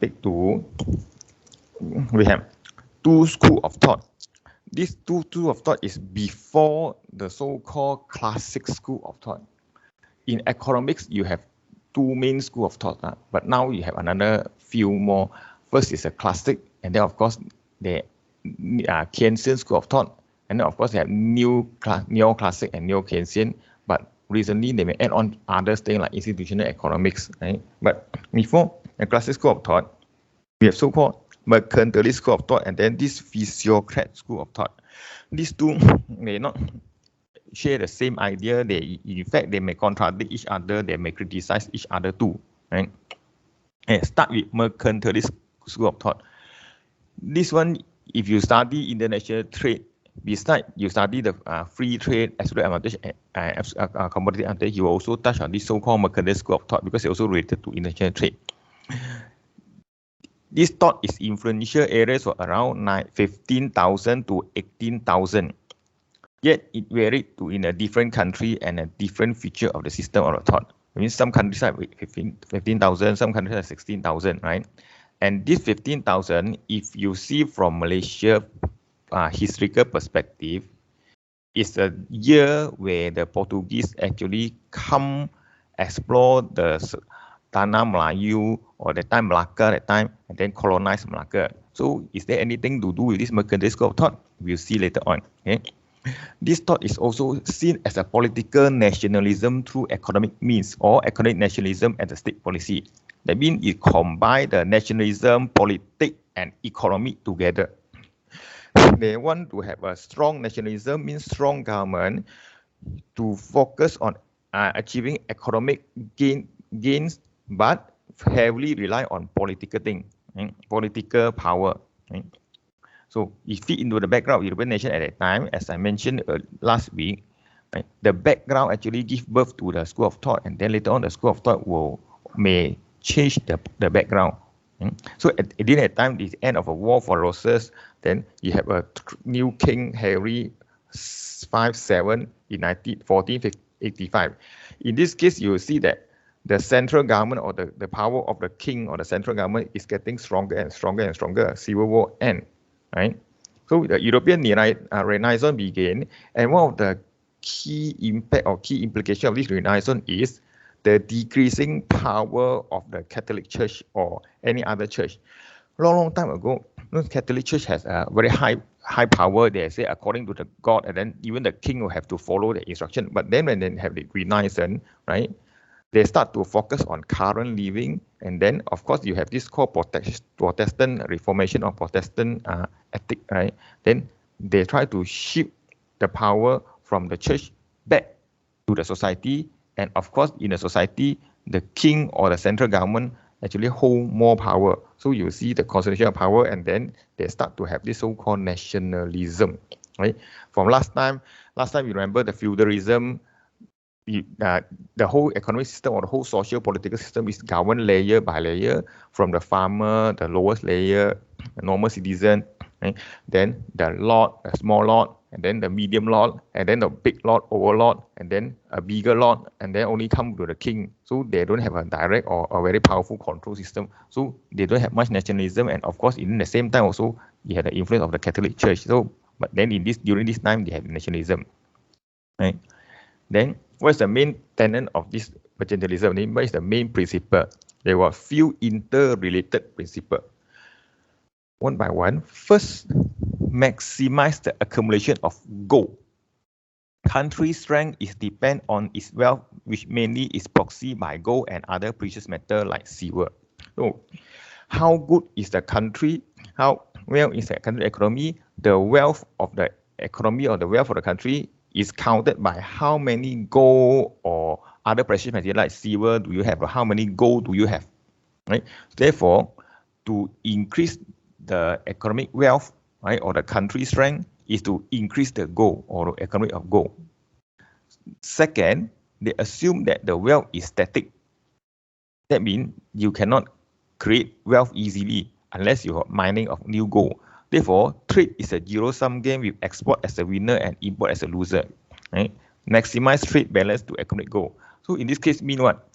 topic to, we have two schools of thought. These two schools of thought is before the so-called classic school of thought. In economics, you have two main schools of thought, but now you have another few more. First is a classic, and then of course the Keynesian school of thought, and then of course they have neo-classic and neo-Keynesian. But recently they may add on other things like institutional economics, right? But before the classic school of thought, we have so-called Mercantilist school of thought, and then this Physiocrats school of thought. These two may not share the same idea. They, in fact, they may contradict each other. They may criticize each other too, right? And start with Mercantilist school of thought. This one, if you study international trade, besides you study the free trade, absolute advantage, commodity advantage, you also touch on this so-called Mercantilist school of thought because it's also related to international trade. This thought is influential areas for around 15,000 to 18,000. Yet it varied to in a different country and a different feature of the system of the thought. I mean, some countries have 15,000, some countries have 16,000, right? And this 15,000, if you see from Malaysia historical perspective, is a year where the Portuguese actually come explore the Tanah Melayu or the time Malacca that time and then colonize Malacca. So is there anything to do with this mercantilist school of thought? We'll see later on. Okay? This thought is also seen as a political nationalism through economic means or economic nationalism as a state policy. That means it combines the nationalism, politics, and economy together. They want to have a strong nationalism, means strong government, to focus on achieving economic gains, but heavily rely on political thing, right? Political power. Right? So it fit into the background of European nation at that time, as I mentioned last week. Right? The background actually give birth to the school of thought, and then later on the school of thought may change the background. So at that time, the end of a war for roses, then you have a new king, Henry VII, in 1485. In this case, you will see that the central government or the power of the king or the central government is getting stronger and stronger and stronger. Civil war end, right? So the European Renaissance began, and one of the key impact or key implication of this Renaissance is the decreasing power of the Catholic Church or any other church. Long time ago, the Catholic Church has a very high power. They say according to the God, and then even the king will have to follow the instruction. But then when they have the Renaissance, right, they start to focus on current living, and then of course you have this called Protestant Reformation or Protestant ethic, right? Then they try to shift the power from the church back to the society. And of course, in a society, the king or the central government actually hold more power. So you see the concentration of power, and then they start to have this so-called nationalism, right? From last time you remember the feudalism, the whole economic system or the whole social political system is governed layer by layer, from the farmer, the lowest layer, the normal citizen, right? Then the lord, the small lord, and then the medium lord, and then the big lord, overlord, and then a bigger lord, and then only come to the king. So they don't have a direct or a very powerful control system. So they don't have much nationalism, and of course, in the same time also, you had the influence of the Catholic Church. So, but then during this time, they have nationalism, right? Then what's the main tenet of this mercantilism? What is the main principle? There were few interrelated principles. One by one. First, maximize the accumulation of gold. Country strength is depend on its wealth, which mainly is proxied by gold and other precious metal like silver. So, how good is the country? How well is the country economy? The wealth of the economy or the wealth of the country is counted by how many gold or other precious material like silver do you have, or how many gold do you have, right? Therefore, to increase the economic wealth, right, or the country strength, is to increase the gold or the economy of gold. Second, they assume that the wealth is static. That means you cannot create wealth easily unless you are mining of new gold. Therefore, trade is a zero-sum game with export as a winner and import as a loser. Right? Maximize trade balance to accumulate gold. So in this case, mean what?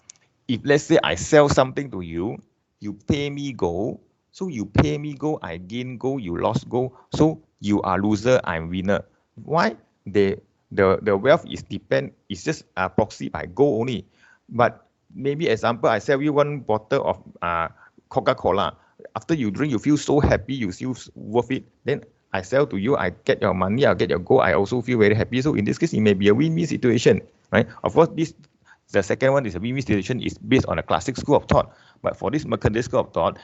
If let's say I sell something to you, you pay me gold. So you pay me gold, I gain gold, you lost gold. So you are loser, I'm winner. Why? The wealth is it's just a proxy by gold only. But maybe example, I sell you one bottle of Coca-Cola. After you drink, you feel so happy, you feel worth it. Then I sell to you, I get your money, I get your gold, I also feel very happy. So in this case, it may be a win-win situation, right? Of course, the second one is a win-win situation is based on a classic school of thought. But for this mercantilist school of thought,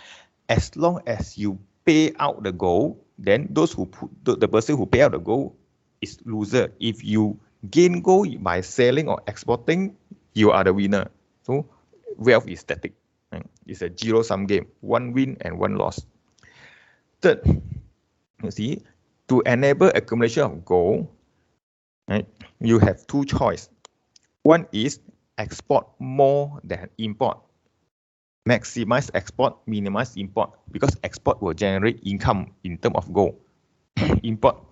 as long as you pay out the gold, then those who the person who pay out the gold is loser. If you gain gold by selling or exporting, you are the winner. So wealth is static. Right? It's a zero-sum game, one win and one loss. Third, you see, to enable accumulation of gold, right, you have two choices. One is export more than import. Maximize export, minimize import, because export will generate income in terms of gold. Import,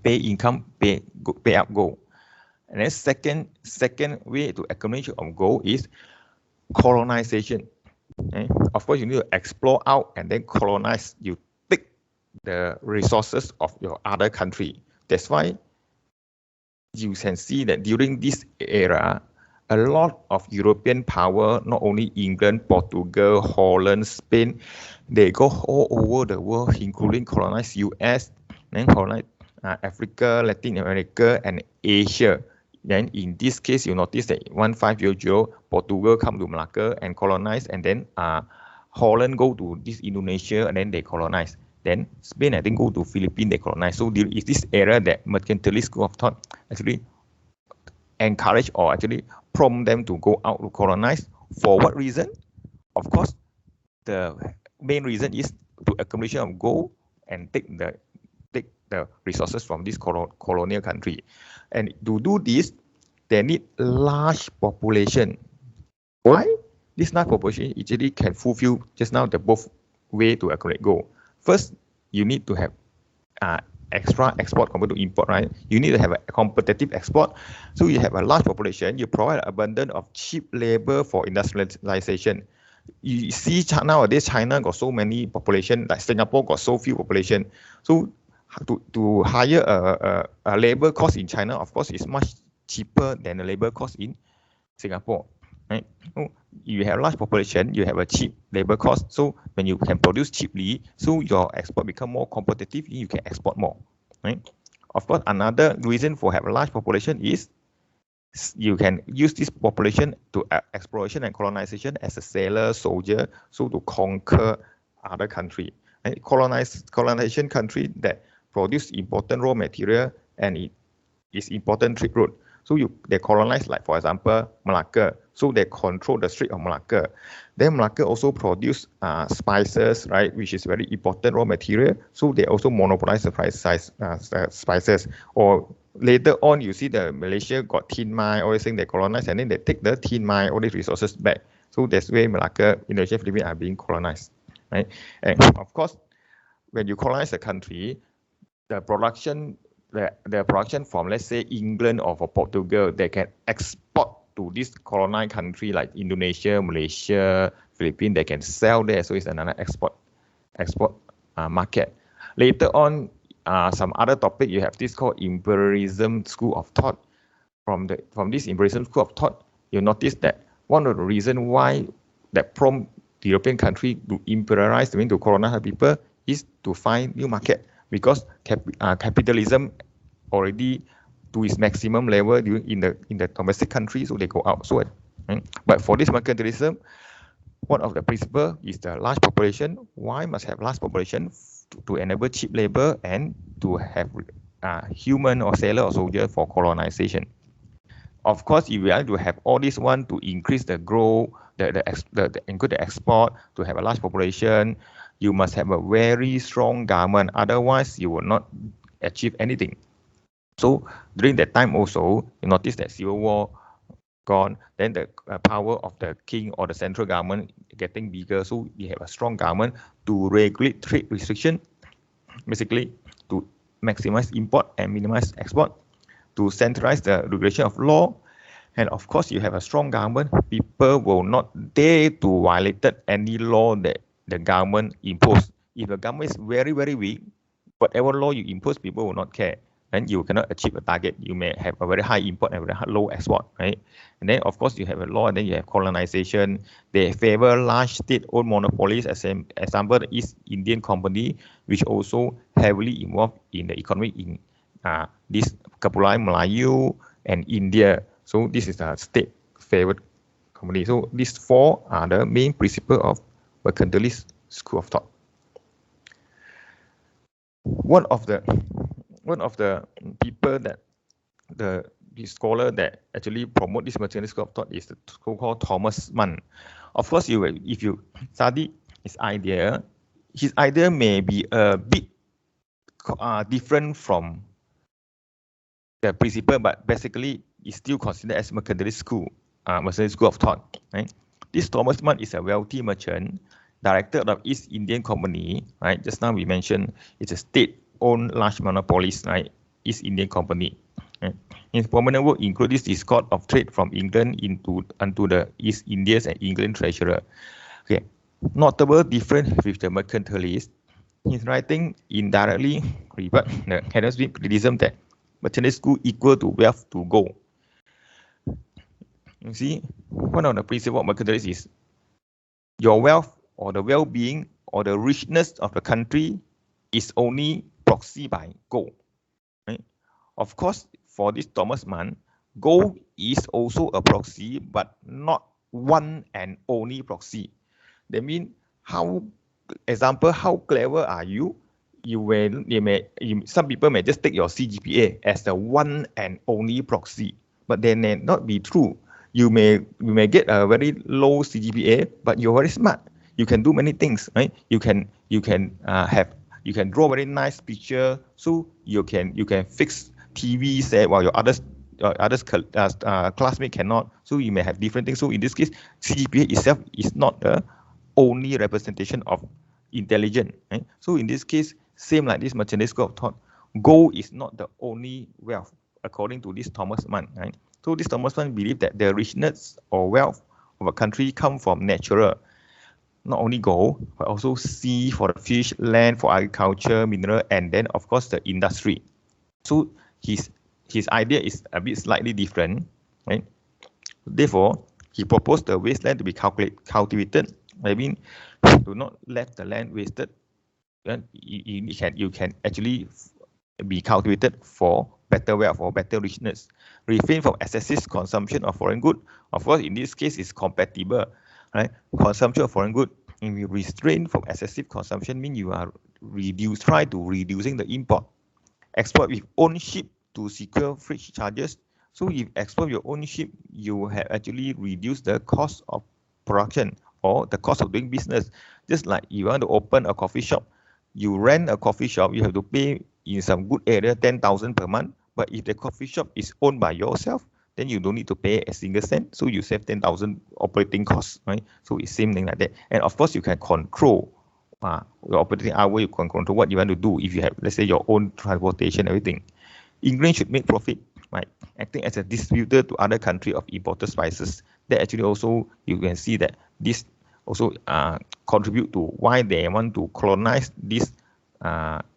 pay income, pay up gold. And then second way to accumulation of gold is colonization. Okay? Of course, you need to explore out and then colonize. You take the resources of your other country. That's why you can see that during this era, a lot of European power, not only England, Portugal, Holland, Spain, they go all over the world, including colonize US, then colonize Africa, Latin America, and Asia. Then in this case, you notice that 1500, Portugal come to Malacca and colonize, and then Holland go to this Indonesia, and then they colonize. Then Spain, I think, go to Philippines, they colonize. So there is this era that mercantilist school of thought actually encourage or actually prompt them to go out to colonize. For what reason? Of course, the main reason is to accumulation of gold and take the resources from this colonial country. And to do this, they need large population. Why? This large population actually can fulfill just now the both way to accumulate gold. First, you need to have extra export compared to import, right? You need to have a competitive export. So you have a large population, you provide abundance of cheap labor for industrialization. You see nowadays China got so many population, like Singapore got so few population. So to hire a labor cost in China, of course, is much cheaper than the labor cost in Singapore. Right? So you have large population, you have a cheap labor cost. So when you can produce cheaply, so your export become more competitive, you can export more. Right? Of course, another reason for have a large population is you can use this population to exploration and colonization as a sailor, soldier, so to conquer other country. Right? Colonization country that produce important raw material and it is important trade route. So they colonize, like for example, Malacca. So they control the Strait of Malacca. Then Malacca also produce spices, right, which is very important raw material. So they also monopolize the spices. Or later on, you see the Malaysia got tin mine, all these things they colonize, and then they take the tin mine, all these resources back. So that's where Malacca, Indonesia, Philippines are being colonized, right? And of course, when you colonize a country, the production from, let's say, England or for Portugal, they can export to this colonized country like Indonesia, Malaysia, Philippines. They can sell there, so it's another export market. Later on, some other topic, you have this called imperialism school of thought. From this imperialism school of thought, you notice that one of the reasons why that prompt the European country to imperialize, to colonize people, is to find new market. Because capitalism already to its maximum level in the domestic country, so they go out. So, but for this mercantilism, one of the principle is the large population. Why must have large population? To enable cheap labor and to have human or sailor or soldier for colonization. Of course, if we are to have all this one to increase the growth, include the export, to have a large population, you must have a very strong government. Otherwise, you will not achieve anything. So during that time also, you notice that civil war gone, then the power of the king or the central government getting bigger. So you have a strong government to regulate trade restriction, basically to maximize import and minimize export, to centralize the regulation of law, And of course, you have a strong government, people will not dare to violate any law that the government impose. If the government is very, very weak, whatever law you impose, people will not care. Then you cannot achieve a target. You may have a very high import and very low export, right? And then, of course, you have a law, and then you have colonization. They favor large state-owned monopolies, as an example, the East Indian Company, which also heavily involved in the economy in this Kepulauan Melayu and India. So this is a state-favored company. So these four are the main principles of mercantilist school of thought. One of the people that the scholar that actually promote this mercantilist school of thought is the so-called Thomas Mann. Of course, if you study his idea may be a bit different from the principle, but basically it's still considered as mercantilist school of thought. Right? This Thomas Mann is a wealthy merchant, director of East Indian Company. Right? Just now we mentioned it's a state-owned large monopolist, right? East Indian Company. Right? His prominent work includes his discord of trade from England unto the East Indies and England treasurer. Okay, notable difference with the mercantilist. His writing indirectly rebut the Hellenistic criticism that mercantilist school equal to wealth to go. You see, one of the principles of mercantilist is your wealth or the well-being or the richness of the country is only proxy by gold. Right? Of course, for this Thomas Mann, gold is also a proxy, but not one and only proxy. That means how clever are you? Some people may just take your CGPA as the one and only proxy, but they may not be true. You may get a very low CGPA, but you're very smart. You can do many things, right? You can draw very nice picture, so you can fix TV set while your others classmate cannot. So you may have different things. So in this case, CGPA itself is not the only representation of intelligence. Right? So in this case, same like this mercantilist school of thought, gold is not the only wealth, according to this Thomas Mann. Right? So this Thomas Mann believed that the richness or wealth of a country come from natural, not only gold, but also sea for the fish, land for agriculture, mineral, and then of course the industry. So his idea is a bit slightly different, right? Therefore, he proposed the wasteland to be cultivated. I mean, do not let the land wasted. You can actually be cultivated for better wealth or better richness. Refrain from excessive consumption of foreign good. Of course, in this case, it's compatible, right? Consumption of foreign good. If you restrain from excessive consumption, means you are try to reducing the import. Export with own ship to secure freight charges. So if export your own ship, you have actually reduced the cost of production or the cost of doing business. Just like you want to open a coffee shop, you rent a coffee shop, you have to pay in some good area 10,000 per month. But if the coffee shop is owned by yourself, then you don't need to pay a single cent. So you save 10,000 operating costs, right? So it's same thing like that. And of course, you can control your operating hour. You can control what you want to do. If you have, let's say, your own transportation, everything. England should make profit, right? Acting as a distributor to other countries of imported spices. That actually also, you can see that this also contribute to why they want to colonize this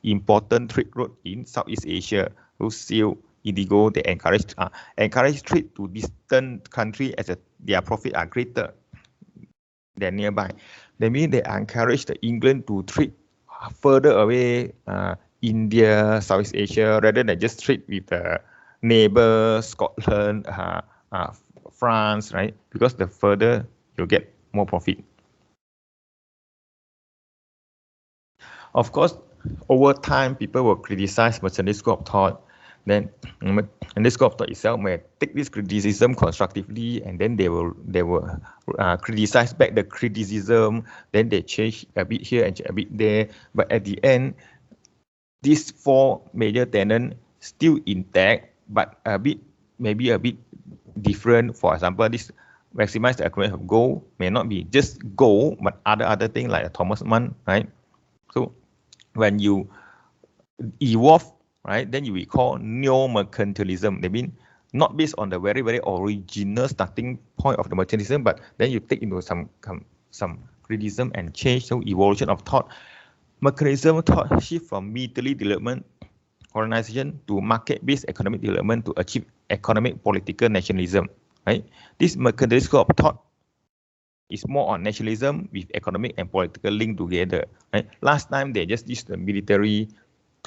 important trade route in Southeast Asia. Those seal, indigo, they encourage trade to distant country as their profit are greater than nearby. That means they encourage the England to trade further away, India, Southeast Asia, rather than just trade with neighbor, Scotland, France, right? Because the further you get more profit. Of course, over time, people will criticize mercantilist school of thought. Then, and this school of thought itself may take this criticism constructively, and then they will criticize back the criticism. Then they change a bit here and a bit there. But at the end, these four major tenets still intact, but maybe a bit different. For example, this maximize the accumulation of gold may not be just gold, but other things like Thomas Mann, right? So when you evolve, right, then you will call neo-mercantilism. That means not based on the very, very original starting point of the mercantilism, but then you take into some criticism and change, so evolution of thought. Mercantilism thought shift from military development, colonization, to market-based economic development to achieve economic political nationalism. Right? This mercantilist school of thought is more on nationalism with economic and political link together. Right? Last time they just used the military,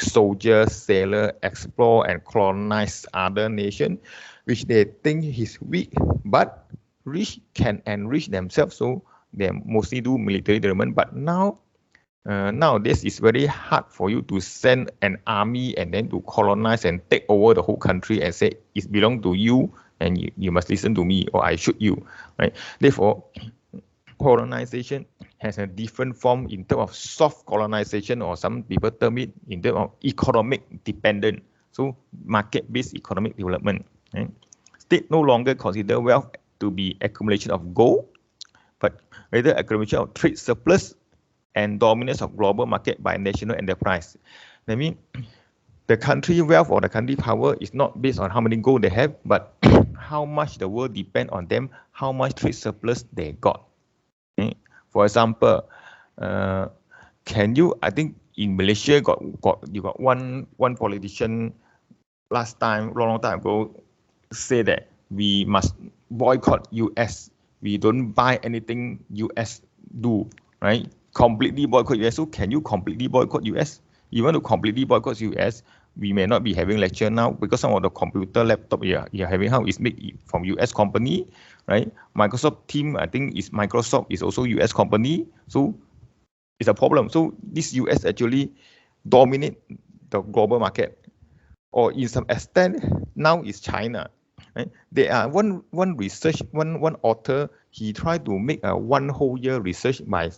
soldiers, sailor, explore and colonize other nation, which they think is weak, but rich can enrich themselves, so they mostly do military development. But now, nowadays it's very hard for you to send an army and then to colonize and take over the whole country and say it belongs to you and you must listen to me or I shoot you. Right? Therefore, colonization has a different form in terms of soft colonization, or some people term it in terms of economic dependent. So market-based economic development. Right? State no longer consider wealth to be accumulation of gold, but rather accumulation of trade surplus and dominance of global market by national enterprise. That means the country wealth or the country power is not based on how many gold they have, but how much the world depend on them, how much trade surplus they got. Okay? For example, can you? I think in Malaysia you got one politician last time, long time ago, say that we must boycott US. We don't buy anything US do, right? Completely boycott US. So can you completely boycott US? You want to completely boycott US, we may not be having lecture now because some of the computer laptop you're having now is made from US company, right? Microsoft team, I think Microsoft is also US company. So it's a problem. So this US actually dominate the global market, or in some extent now is China. Right? There are one author, he tried to make a one whole year research by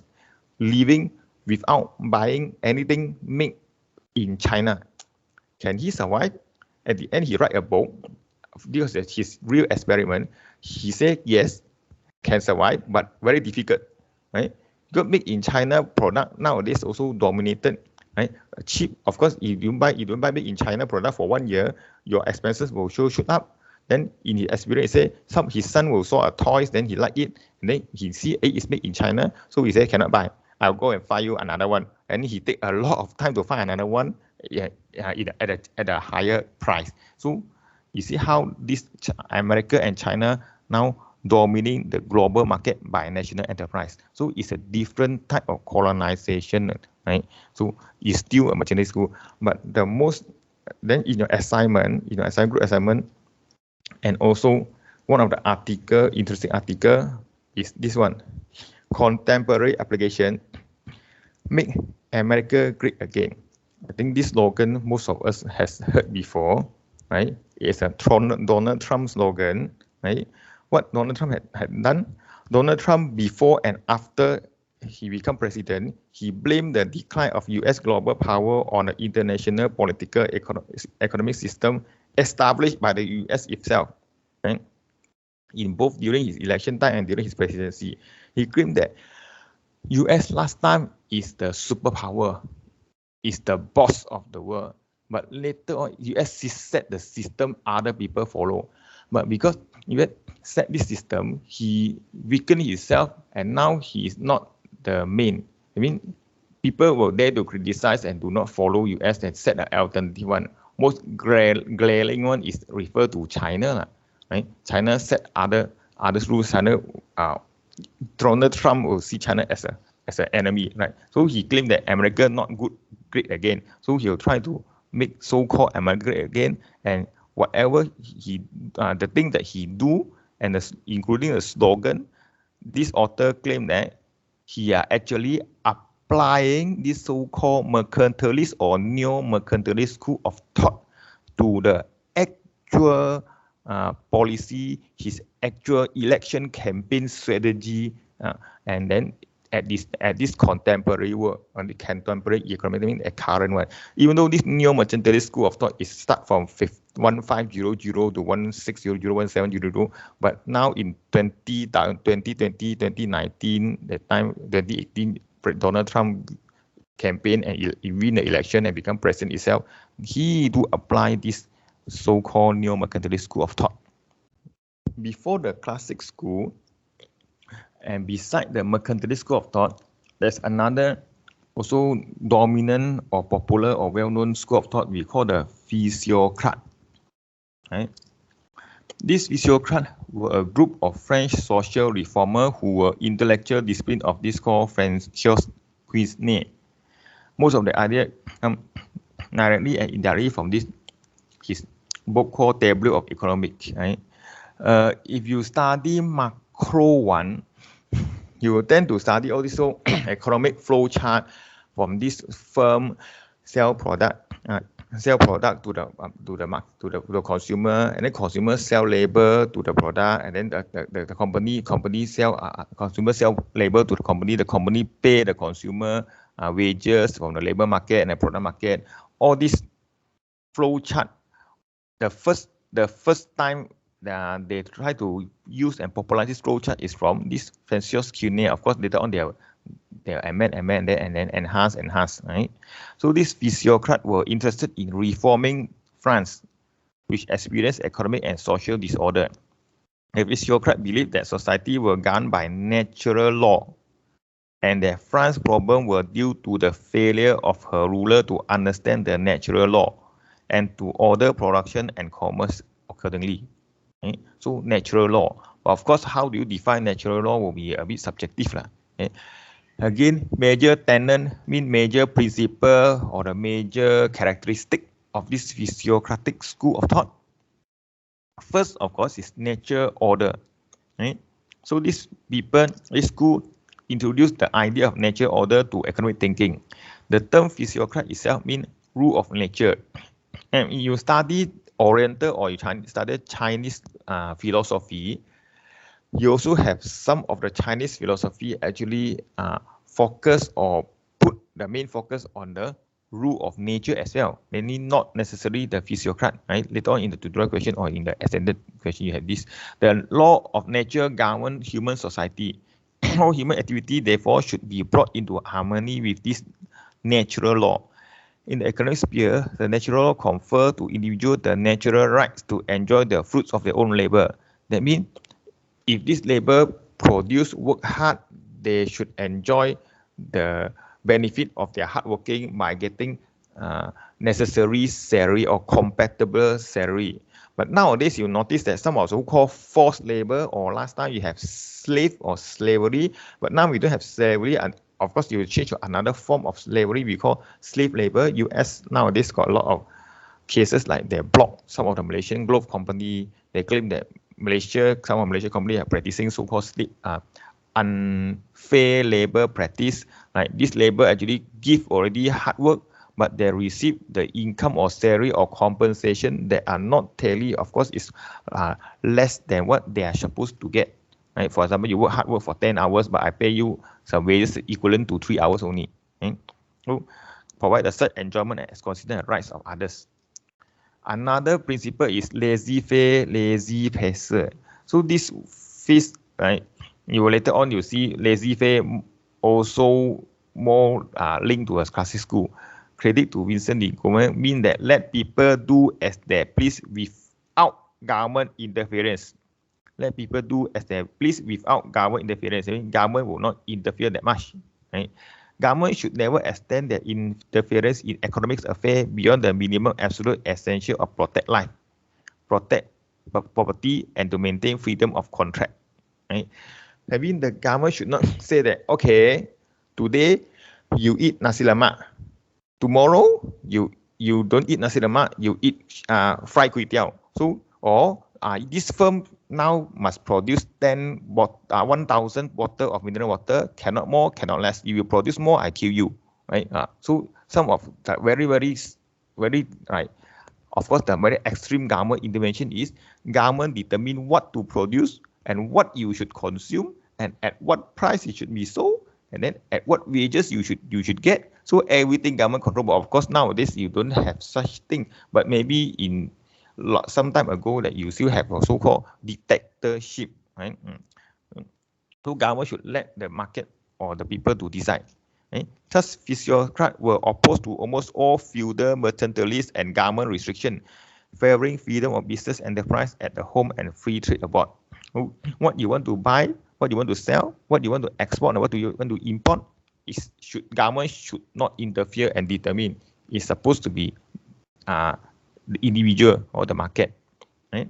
living without buying anything made in China. Can he survive? At the end, he write a book. This is his real experiment. He said yes, can survive, but very difficult. Right? Because made in China product nowadays also dominated. Right? Cheap, of course. If you don't buy made in China product for 1 year, your expenses will shoot up. Then in his experience, he say his son will saw a toys, then he like it, and then he see it's made in China, so he say cannot buy. I'll go and find you another one, and he take a lot of time to find another one at a higher price. So you see how this America and China now dominating the global market by national enterprise. So it's a different type of colonization, right? So it's still a merchandise school, but the most then in your assignment, group assignment. And also, one of the interesting article is this one, contemporary application, make America great again. I think this slogan most of us has heard before, right? It's a Donald Trump slogan, right? What Donald Trump had done, Donald Trump before and after he became president, he blamed the decline of US global power on the international political economic system established by the US itself. Right? In both during his election time and during his presidency, he claimed that US last time is the superpower, is the boss of the world. But later on, US set the system, other people follow. But because US set this system, he weakened himself, and now he is not the main. I mean, people were there to criticize and do not follow US and set an alternative one. Most glaring one is referred to China, right? China set other rules. China, Donald Trump will see China as an enemy, right? So he claimed that America not great again. So he'll try to make so-called America great again, and whatever the thing that he do, and including the slogan, this author claimed that he are actually applying this so-called mercantilist or neo-mercantilist school of thought to the actual policy, his actual election campaign strategy, and then at this contemporary work, on the contemporary economic, I mean the current one. Even though this neo-mercantilist school of thought is start from 1500 to 1600, 1700, but now in 2020, 2019, the time 2018, Donald Trump campaign and he win the election and become president itself, he do apply this so-called neo-mercantilist school of thought. before the classic school and beside the mercantilist school of thought, there's another also dominant or popular or well-known school of thought we call the Physiocrat. Right? These Physiocrats were a group of French social reformers who were intellectual discipline of this called Francois Cuisnet. Most of the idea come directly and indirectly from this his book called Tableau of Economics. Right? If you study macro one, you will tend to study all this so economic flow chart from this firm sell product to the consumer, and then consumer sell labor to the product, and then the company sell consumer sell labor to the company pay the consumer wages from the labor market and the product market. All this flow chart, the first time they try to use and popularize this flow chart is from this Francois Cuisnet. Of course, later on they amend and then enhance, right? So these physiocrats were interested in reforming France, which experienced economic and social disorder. The physiocrats believed that society were governed by natural law, and that France's problem were due to the failure of her ruler to understand the natural law and to order production and commerce accordingly. Okay? So natural law. But of course, how do you define natural law will be a bit subjective. Okay? Again, major tenet mean major principle or the major characteristic of this physiocratic school of thought. First, of course, is nature order. Right? So this school introduced the idea of nature order to economic thinking. The term physiocrat itself means rule of nature. And if you study Oriental or you study Chinese philosophy, you also have some of the Chinese philosophy actually focus or put the main focus on the rule of nature as well, mainly not necessarily the physiocrat, right? Later on in the tutorial question or in the extended question, you have this. The law of nature govern human society. All human activity, therefore, should be brought into harmony with this natural law. In the economic sphere, the natural law confer to individuals the natural rights to enjoy the fruits of their own labor. That means, if this labor produce work hard, they should enjoy the benefit of their hard working by getting necessary salary or compatible salary. But nowadays, you notice that some of so-called forced labor, or last time you have slave or slavery, but now we don't have slavery, and of course you change to another form of slavery we call slave labor. US nowadays got a lot of cases like they block some of the Malaysian glove company. They claim that some of Malaysian companies are practicing so-called unfair labor practice. Like this labor actually give already hard work, but they receive the income or salary or compensation that are not tally. Of course, is less than what they are supposed to get. Right? For example, you work hard work for 10 hours, but I pay you some wages equivalent to 3 hours only. Right? So, provide the such enjoyment as considered rights of others. Another principle is laissez-faire, laissez-passer. So this phase, right? You will later on you see laissez-faire also more linked to a classic school. Credit to Vincent de Gaulle mean that let people do as they please without government interference. Let people do as they please without government interference. I mean, government will not interfere that much. Right? Government should never extend their interference in economic affairs beyond the minimum absolute essential of protect life, protect property, and to maintain freedom of contract. Right? I mean, the government should not say that, okay, today you eat nasi lemak, tomorrow you don't eat nasi lemak, you eat fried kway teow. So, or this firm now must produce 1,000 bottle of mineral water, cannot more, cannot less. If you produce more, I kill you, right? So some of the very right. Of course, the very extreme government intervention is government determine what to produce and what you should consume and at what price it should be sold, and then at what wages you should get. So everything government control. But of course, nowadays you don't have such thing. But maybe in some time ago that you still have a so-called dictatorship, right? So government should let the market or the people to decide. Right? Thus, physiocrats were opposed to almost all feudal, mercantilist, and government restriction, favoring freedom of business enterprise at the home and free trade abroad. What you want to buy, what you want to sell, what you want to export, and what do you want to import, government should not interfere and determine. It's supposed to be the individual or the market. Right?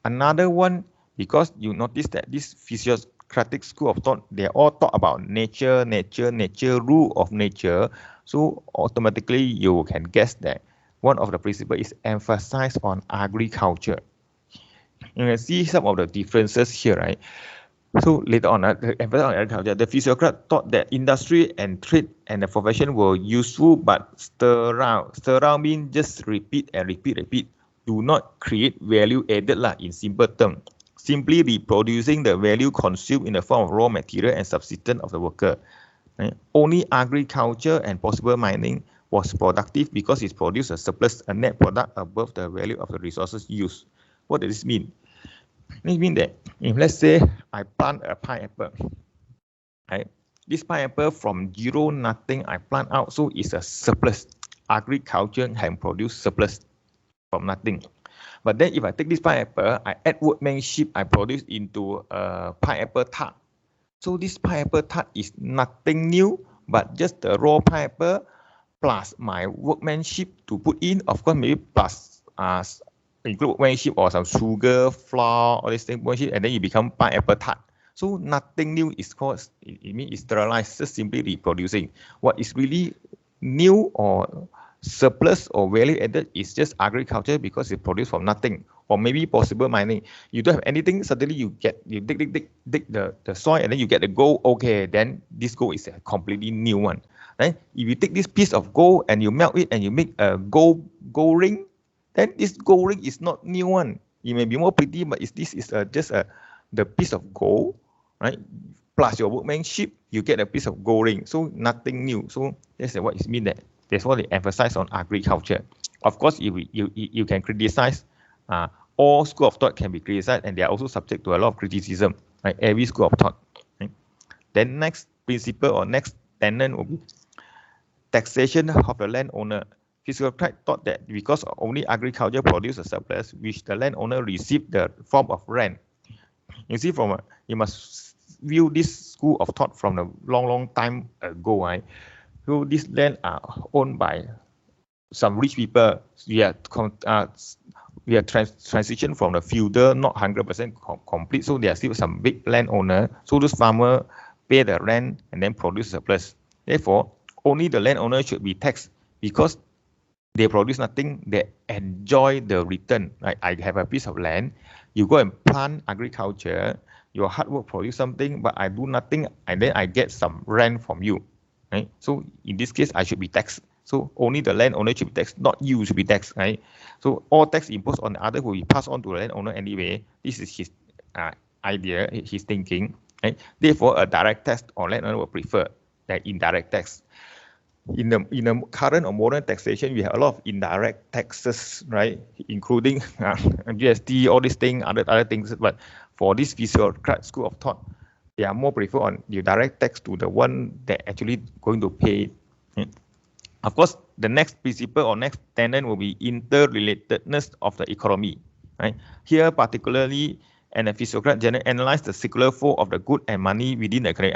Another one, because you notice that this physiocratic school of thought, they all talk about nature, rule of nature. So automatically you can guess that one of the principles is emphasized on agriculture. You can see some of the differences here, right? So later on, the emphasis on agriculture, the physiocrat thought that industry and trade and the profession were useful but sterile. Sterile means just repeat and repeat. Do not create value added in simple terms. Simply reproducing the value consumed in the form of raw material and subsistence of the worker. Right? Only agriculture and possible mining was productive because it produced a surplus, a net product above the value of the resources used. What does this mean? It means that if let's say I plant a pineapple, right? This pineapple from zero, nothing, I plant out, so it's a surplus. Agriculture can produce surplus from nothing. But then if I take this pineapple, I add workmanship, I produce into a pineapple tart. So this pineapple tart is nothing new, but just the raw pineapple plus my workmanship to put in, of course, maybe plus include workmanship or some sugar, flour, all these things, and then you become pineapple tart. So nothing new is called, it means it's sterilized, just simply reproducing. What is really new or surplus or value added is just agriculture because it produced from nothing, or maybe possible mining. You don't have anything, suddenly you dig the soil and then you get the gold. Okay, then this gold is a completely new one. Right? If you take this piece of gold and you melt it and you make a gold ring, then this gold ring is not new one. It may be more pretty, but this is just the piece of gold, right? Plus your workmanship, you get a piece of gold ring. So nothing new. So that's what it means that. That's what they emphasize on agriculture. Of course, you can criticize. All school of thought can be criticized, and they are also subject to a lot of criticism. Right? Every school of thought. Right? Then next principle or next tenet will be taxation of the landowner. Physiocrats thought that because only agriculture produces a surplus, which the landowner received the form of rent. You see, you must view this school of thought from a long time ago, right? So these land are owned by some rich people. We are transition from the feudal, not 100% complete. So there are still some big landowner. So those farmers pay the rent and then produce surplus. Therefore, only the landowner should be taxed because they produce nothing. They enjoy the return. Right? I have a piece of land. You go and plant agriculture. Your hard work produce something, but I do nothing, and then I get some rent from you. Right? So in this case, I should be taxed. So only the landowner should be taxed, not you should be taxed. Right? So all tax imposed on the other will be passed on to the landowner anyway. This is his idea, his thinking. Right? Therefore, a direct tax or landowner will prefer than indirect tax. In the current or modern taxation, we have a lot of indirect taxes, right? Including GST, all these things, other things. But for this physiocrat school of thought, they are more prefer on the direct tax to the one that actually going to pay. Of course, the next principle or next tenet will be interrelatedness of the economy. Right? Here, particularly, and the physiocrat generally analyze the circular flow of the good and money within the economy.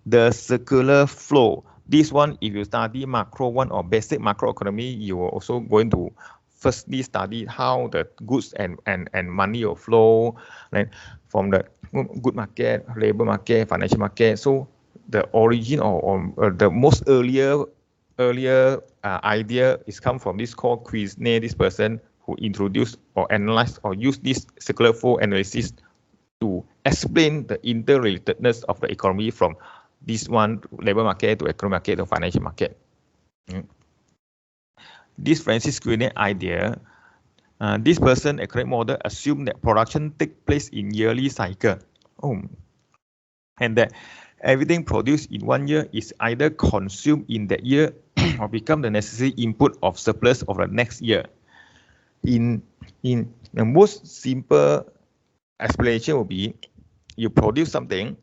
The circular flow. This one, if you study macro one or basic macroeconomy, you are also going to firstly study how the goods and money will flow, right, from the good market, labor market, financial market. So the origin or the most earlier idea is come from this called Quiznet, this person who introduced or analyzed or used this circular flow analysis to explain the interrelatedness of the economy from this one labor market to economic market to financial market. This Francis Quiznet idea, this person economic model assumed that production takes place in yearly cycle, and that everything produced in one year is either consumed in that year or become the necessary input of surplus of the next year. In the most simple explanation will be, you produce something,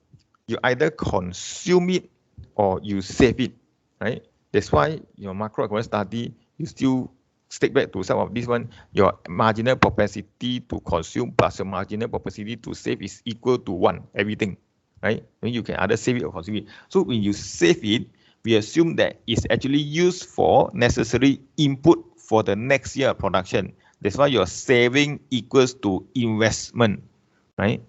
you either consume it or you save it, right? That's why your macroeconomic study, you still stick back to some of this one, your marginal propensity to consume plus your marginal propensity to save is equal to 1, everything, right? When you can either save it or consume it. So when you save it, we assume that it's actually used for necessary input for the next year production. That's why your saving equals to investment, right?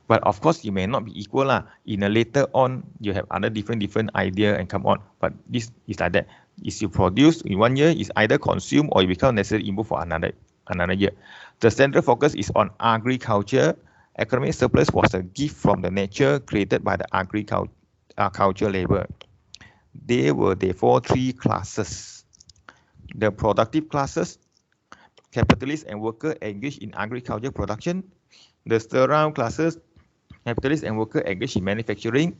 But of course, it may not be equal lah. In a later on, you have other different idea and come on. But this is like that. Is you produce in 1 year, is either consume or you become necessary input for another year. The central focus is on agriculture. Economic surplus was a gift from the nature created by the agriculture labor. There were therefore 3 classes. The productive classes, capitalists and workers engaged in agriculture production. The sterile classes, capitalists and workers engaged in manufacturing.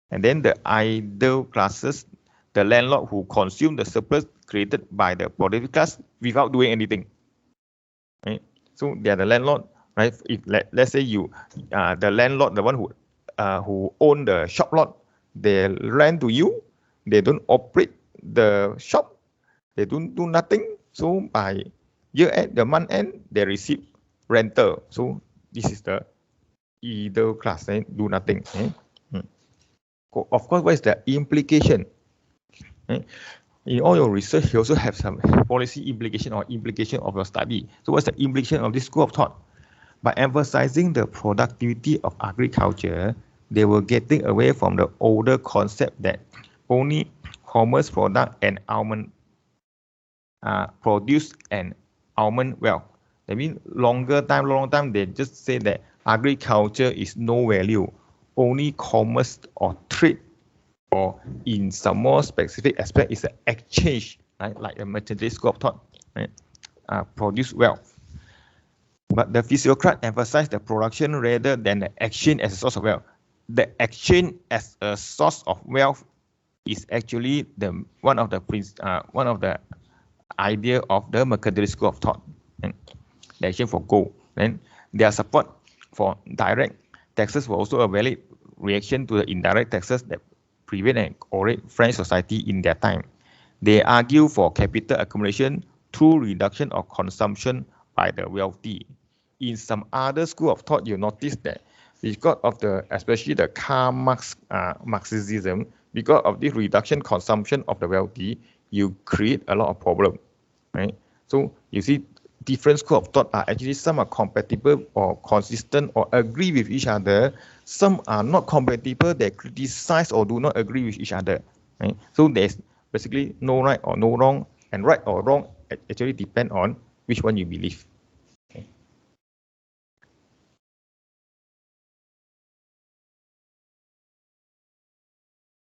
And then the idle classes, the landlord who consume the surplus created by the productive class without doing anything. Right? So they are the landlord, right? If let's say you, the landlord, the one who own the shop lot, they rent to you. They don't operate the shop. They don't do nothing. So by year end, the month end, they receive rental. So this is the idle class, eh? Do nothing. Eh? Of course, what is the implication? Eh? In all your research, you also have some policy implication or implication of your study. So what's the implication of this school of thought? By emphasizing the productivity of agriculture, they were getting away from the older concept that only commerce product and almond produce an almond wealth. That means long time, they just say that agriculture is no value. Only commerce or trade, or in some more specific aspect, is an exchange, right? Like a mercantilist school of thought, right? Produce wealth. But the Physiocrats emphasize the production rather than the exchange as a source of wealth. The exchange as a source of wealth is actually one of the idea of the mercantilist school of thought. And the exchange for gold. Then their support for direct taxes was also a valid reaction to the indirect taxes that prevailed and correct French society in their time. They argue for capital accumulation through reduction of consumption by the wealthy. In some other school of thought, you notice that because of especially the Karl Marx Marxism, because of this reduction consumption of the wealthy, you create a lot of problem, right? So you see, different school of thought are actually, some are compatible or consistent or agree with each other. Some are not compatible, they criticize or do not agree with each other, right? So there's basically no right or no wrong, and right or wrong actually depend on which one you believe.